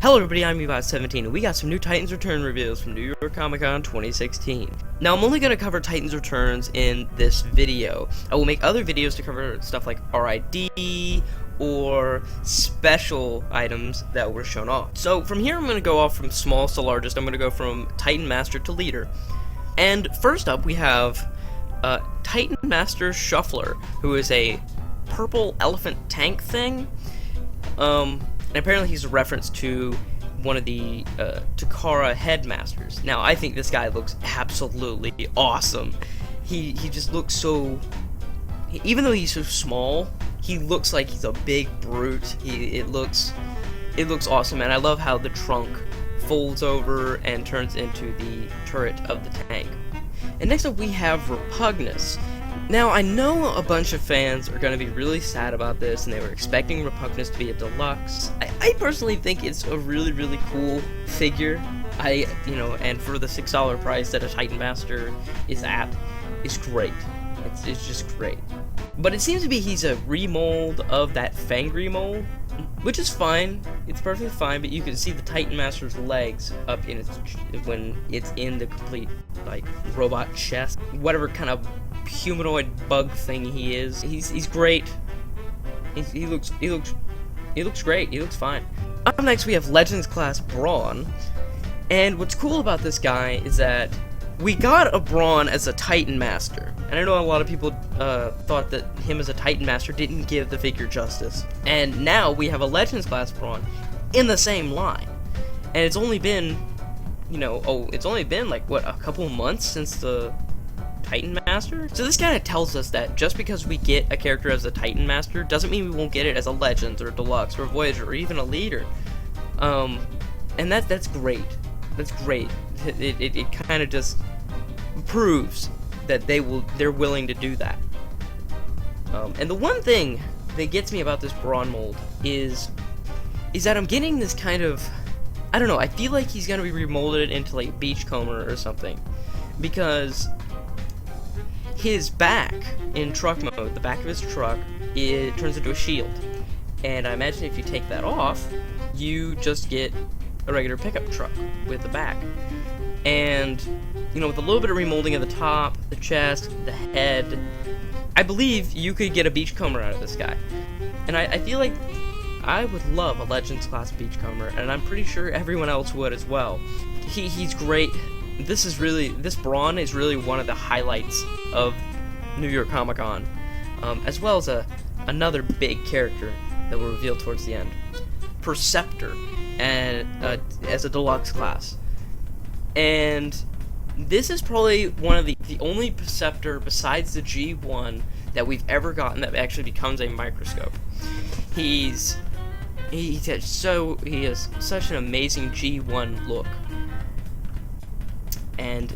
Hello everybody, I'm Ebot17, and we got some new Titans Return reveals from New York Comic Con 2016. Now, I'm only going to cover Titans Returns in this video. I will make other videos to cover stuff like RID, or special items that were shown off. So, from here I'm going to go off from smallest to largest. I'm going to go from Titan Master to Leader. And first up, we have Titan Master Shuffler, who is a purple elephant tank thing. And apparently he's a reference to one of the Takara headmasters. Now, I think this guy looks absolutely awesome. He just looks so... Even though he's so small, he looks like he's a big brute. It looks awesome, and I love how the trunk folds over and turns into the turret of the tank. And next up we have Repugnus. Now, I know a bunch of fans are going to be really sad about this, and they were expecting Repugnus to be a deluxe. I personally think it's a really, really cool figure. And for the $6 price that a Titan Master is at, it's great. It's just great. But it seems to be he's a remold of that Fangry mold, which is fine. It's perfectly fine, but you can see the Titan Master's legs up in when it's in the complete, like, robot chest. Whatever kind of humanoid bug thing he is. He's great. He looks great. He looks fine. Up next we have Legends class Brawn. And what's cool about this guy is that we got a Brawn as a Titan Master. And I know a lot of people thought that him as a Titan Master didn't give the figure justice. And now we have a Legends class Brawn in the same line. And it's only been, like, what, a couple months since the Titan Master? So this kind of tells us that just because we get a character as a Titan Master doesn't mean we won't get it as a Legends or a Deluxe or a Voyager or even a Leader. And that's great. That's great. It kind of just proves that they're willing to do that. And the one thing that gets me about this Brawn mold is that I'm getting this kind of, I don't know, I feel like he's gonna be remolded into like Beachcomber or something, because his back in truck mode, the back of his truck, it turns into a shield. And I imagine if you take that off, you just get a regular pickup truck with the back. And, with a little bit of remolding of the top, the chest, the head, I believe you could get a Beachcomber out of this guy. And I feel like I would love a Legends class Beachcomber, and I'm pretty sure everyone else would as well. He's great. This Brawn is really one of the highlights of New York Comic Con, as well as another big character that will reveal towards the end, Perceptor, and as a deluxe class. And this is probably one of the only Preceptor besides the G1 that we've ever gotten that actually becomes a microscope. He has such an amazing G1 look. And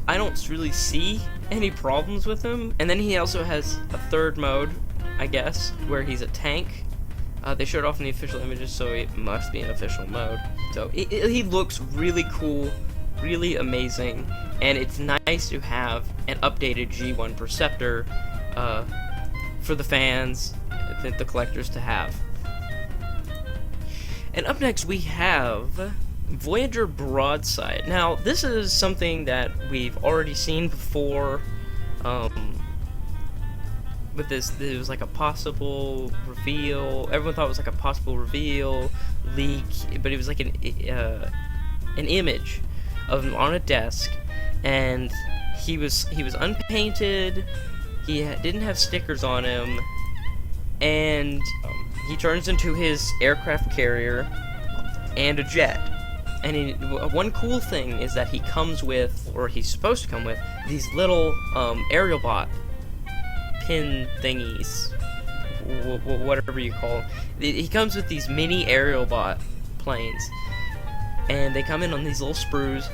I don't really see any problems with him. And then he also has a third mode, I guess, where he's a tank. They showed off in the official images, so it must be an official mode. So he looks really cool, really amazing, and it's nice to have an updated G1 Preceptor for the fans, the collectors to have. And up next we have Voyager Broadside. Now, this is something that we've already seen before. With this, it was like a possible reveal. Everyone thought it was like a possible reveal leak, but it was like an image of him on a desk, and he was unpainted. He didn't have stickers on him, and he turns into his aircraft carrier and a jet. And one cool thing is that he comes with, or he's supposed to come with, these little aerial bot pin thingies, whatever you call them. He comes with these mini aerial bot planes, and they come in on these little sprues,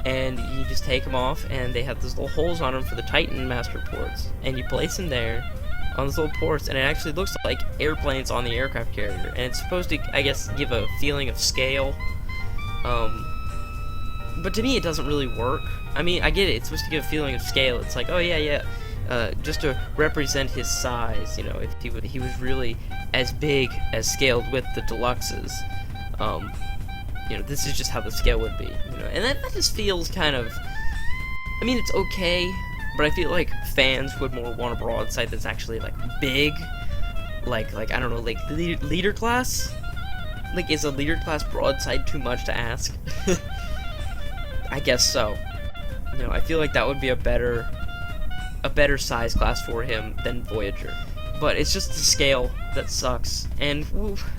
and you just take them off, and they have those little holes on them for the Titan Master ports, and you place them there on those little ports, and it actually looks like airplanes on the aircraft carrier, and it's supposed to, I guess, give a feeling of scale. But to me it doesn't really work. I mean, I get it, it's supposed to give a feeling of scale. It's like, oh yeah, just to represent his size, if he was really as big as scaled with the deluxes. you know, this is just how the scale would be, you know, and that just feels kind of, I mean, it's okay, but I feel like fans would more want a broadside that's actually, like, big, like, I don't know, like, leader class? Like, is a leader class broadside too much to ask? I guess so. You know, I feel like that would be a better size class for him than Voyager. But it's just the scale that sucks, and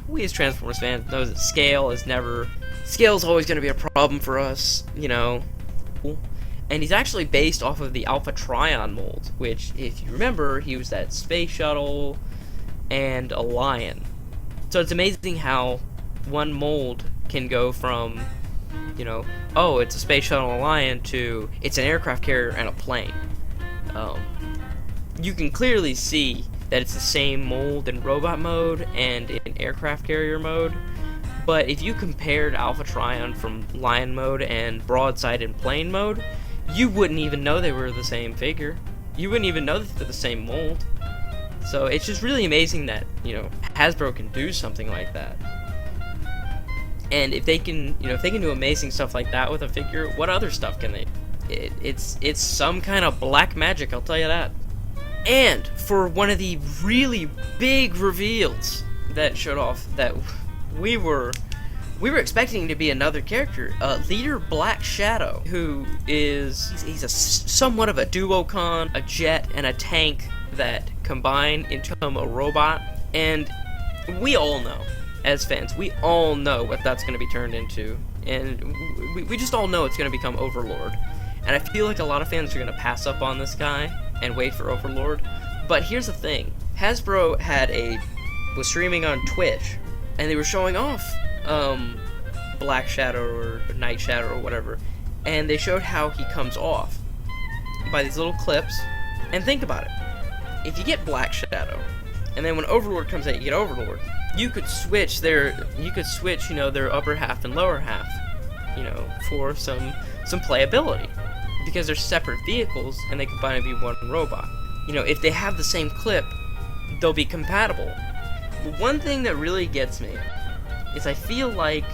we as Transformers fans know that scale's always going to be a problem for us, you know. And he's actually based off of the Alpha Trion mold, which, if you remember, he was that space shuttle and a lion. So it's amazing how one mold can go from, you know, oh, it's a space shuttle and a lion, to it's an aircraft carrier and a plane. You can clearly see that it's the same mold in robot mode and in aircraft carrier mode, but if you compared Alpha Trion from lion mode and broadside in plane mode, you wouldn't even know they were the same figure. You wouldn't even know that they're the same mold. So it's just really amazing that, you know, Hasbro can do something like that. And if they can, you know, if they can do amazing stuff like that with a figure, what other stuff can they? It's some kind of black magic, I'll tell you that. And for one of the really big reveals that showed off, that we were expecting to be another character, Leader Black Shadow, who is he's somewhat of a duocon, a jet and a tank that combine into a robot, and we all know, as fans, we all know what that's going to be turned into, and we just all know it's going to become Overlord. And I feel like a lot of fans are going to pass up on this guy and wait for Overlord. But here's the thing. Hasbro was streaming on Twitch, and they were showing off Black Shadow or Night Shadow or whatever, and they showed how he comes off by these little clips. And think about it. If you get Black Shadow, and then when Overlord comes out, you get Overlord, you could switch you know, their upper half and lower half, you know, for some playability, because they're separate vehicles and they combine to be one robot. You know, if they have the same clip, they'll be compatible. But one thing that really gets me is I feel like,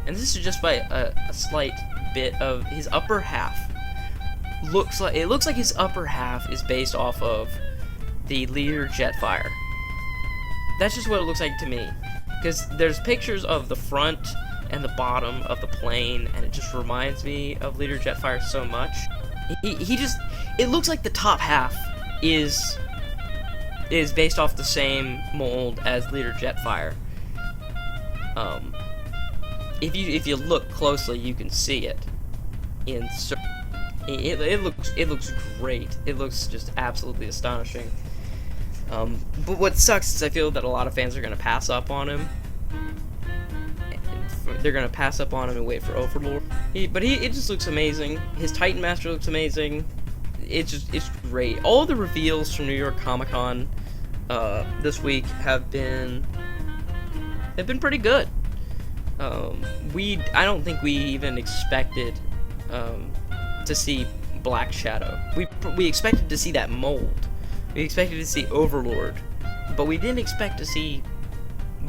and this is just by a slight bit, of his upper half looks like his upper half is based off of the Leader Jetfire. That's just what it looks like to me, because there's pictures of the front and the bottom of the plane, and it just reminds me of Leader Jetfire so much. It looks like the top half is based off the same mold as Leader Jetfire. If you look closely, you can see it. It looks great. It looks just absolutely astonishing. But what sucks is I feel that a lot of fans are going to pass up on him. They're going to pass up on him and wait for Overlord. It just looks amazing. His Titan Master looks amazing. It's great. All of the reveals from New York Comic Con this week have been pretty good. I don't think we even expected to see Black Shadow. We expected to see that mold. We expected to see Overlord, but we didn't expect to see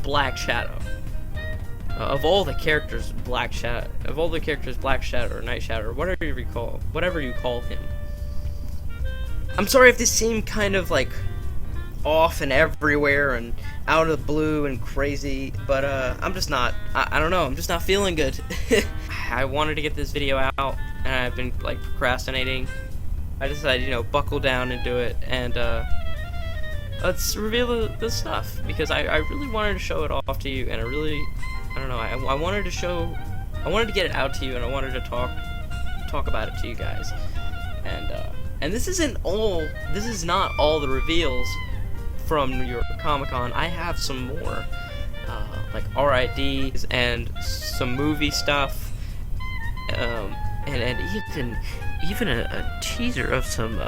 Black Shadow. Of all the characters, Black Shadow or Night Shadow, or whatever you call him. I'm sorry if this seemed kind of like off and everywhere and out of the blue and crazy, but I'm just not. I don't know. I'm just not feeling good. I wanted to get this video out, and I've been like procrastinating. I decided, you know, buckle down and do it, and let's reveal the stuff, because I really wanted to show it off to you, and I don't know, I wanted to get it out to you, and I wanted to talk about it to you guys, and this is not all the reveals from New York Comic Con. I have some more, like RIDs and some movie stuff, and even a teaser of some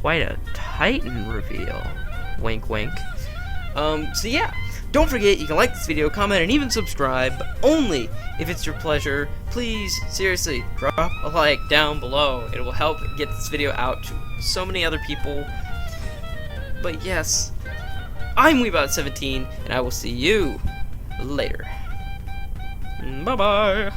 quite a Titan reveal. Wink, wink. So yeah, don't forget, you can like this video, comment, and even subscribe, but only if it's your pleasure. Please, seriously, drop a like down below. It will help get this video out to so many other people. But yes, I'm Weebot17, and I will see you later. Bye-bye.